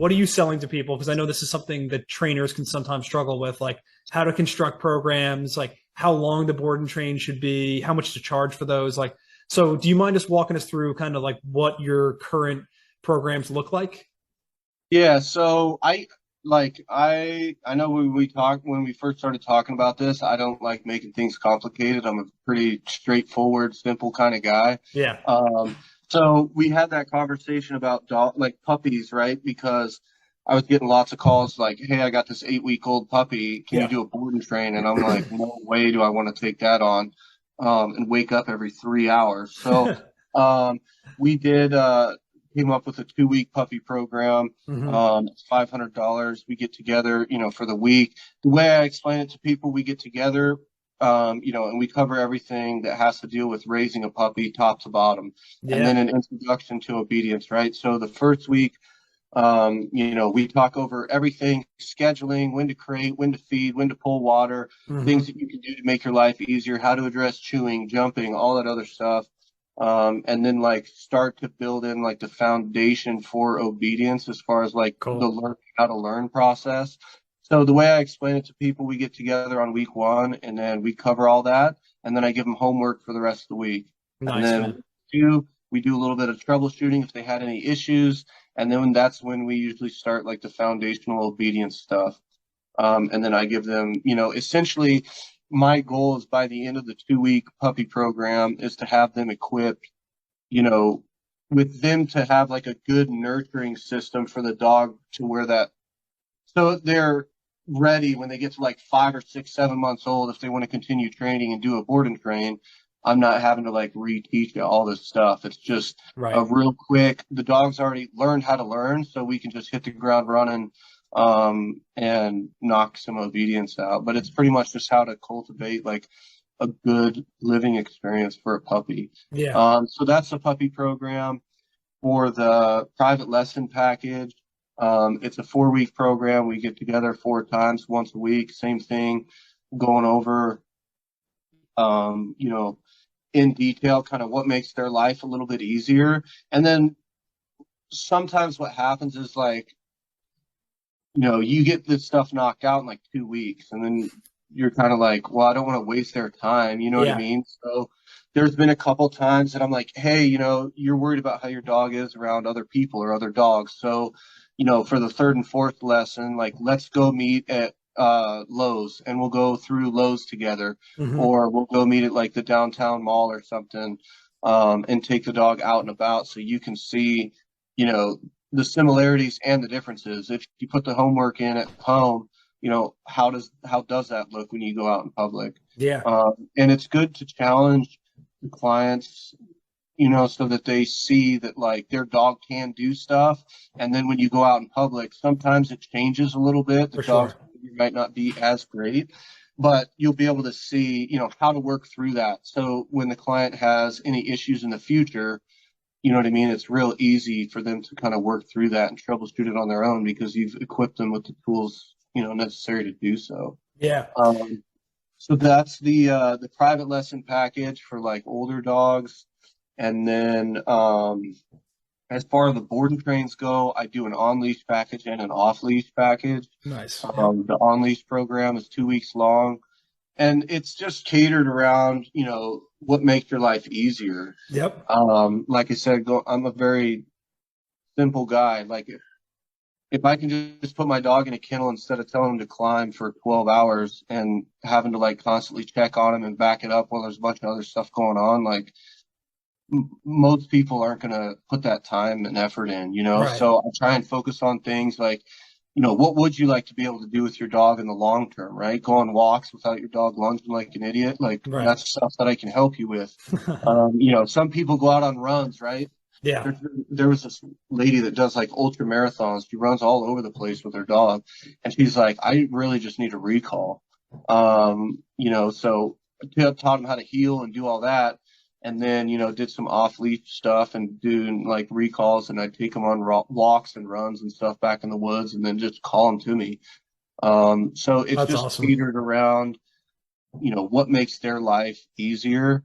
what are you selling to people? Because I know this is something that trainers can sometimes struggle with, like how to construct programs, like how long the board and train should be, how much to charge for those. Like, so do you mind just walking us through kind of like what your current programs look like? Yeah, so I know when we first started talking about this, I don't like making things complicated. I'm a pretty straightforward, simple kind of guy. Yeah. Um, so we had that conversation about puppies, right? Because I was getting lots of calls like, "Hey, I got this 8-week-old puppy. Can you Yeah. do a board and train?" And I'm like, "No way do I want to take that on, and wake up every 3 hours." So um, we did. Came up with a 2-week puppy program. Hmm. It's $500. We get together, for the week. The way I explain it to people, we get together, and we cover everything that has to deal with raising a puppy top to bottom, and Yeah. then an introduction to obedience, right? So the first week, we talk over everything, scheduling, when to crate, when to feed, when to pull water, things Hmm. that you can do to make your life easier, how to address chewing, jumping, all that other stuff. And then like start to build in like the foundation for obedience as far as like the Cool. learn how to learn process. So the way I explain it to people, we get together on week one and then we cover all that. And then I give them homework for the rest of the week. And Nice, then man. we do a little bit of troubleshooting if they had any issues. And then that's when we usually start like the foundational obedience stuff. And then I give them, essentially my goal is by the end of the 2-week puppy program is to have them equipped, you know, with them to have like a good nurturing system for the dog to where that, so they're ready when they get to like 5 or 6, 7 months old. If they want to continue training and do a board and train, I'm not having to like reteach you all this stuff. It's just a Right. real quick. The dog's already learned how to learn, so we can just hit the ground running, and knock some obedience out. But it's pretty much just how to cultivate like a good living experience for a puppy. Yeah. So that's the puppy program. For the private lesson package, it's a 4-week program. We get together 4 times, once a week, same thing, going over, um, you know, in detail, kind of what makes their life a little bit easier. And then sometimes what happens is like, you get this stuff knocked out in like 2 weeks, and then you're kind of like, well, I don't want to waste their time. You know what I Yeah. mean? So there's been a couple times that I'm like, hey, you're worried about how your dog is around other people or other dogs. So, for the third and fourth lesson, like, let's go meet at Lowe's and we'll go through Lowe's together, Hmm. or we'll go meet at like the downtown mall or something, and take the dog out and about so you can see, you know, the similarities and the differences. If you put the homework in at home, how does that look when you go out in public? Yeah. And it's good to challenge the clients, so that they see that like their dog can do stuff. And then when you go out in public, sometimes it changes a little bit. The For dog's sure. behavior might not be as great, but you'll be able to see, how to work through that. So when the client has any issues in the future, you know what I mean? It's real easy for them to kind of work through that and troubleshoot it on their own because you've equipped them with the tools, necessary to do so. Yeah. Um, so that's the private lesson package for like older dogs. And then as far as the board and trains go, I do an on leash package and an off leash package. Nice. Yep. The on leash program is 2 weeks long, and it's just catered around, what makes your life easier. Yep. Like I said, I'm a very simple guy. Like if I can just put my dog in a kennel instead of telling him to climb for 12 hours and having to like constantly check on him and back it up while there's a bunch of other stuff going on, like most people aren't going to put that time and effort in. Right. So I try and focus on things like, what would you like to be able to do with your dog in the long term, right? Go on walks without your dog lunging like an idiot. Like Right. that's stuff that I can help you with. Some people go out on runs, right? Yeah. There was this lady that does like ultra marathons. She runs all over the place with her dog, and she's like, I really just need a recall. So I taught him how to heel and do all that, and then did some off leash stuff and doing like recalls, and I'd take him on walks and runs and stuff back in the woods, and then just call him to me. So it's That's just awesome. catered around what makes their life easier.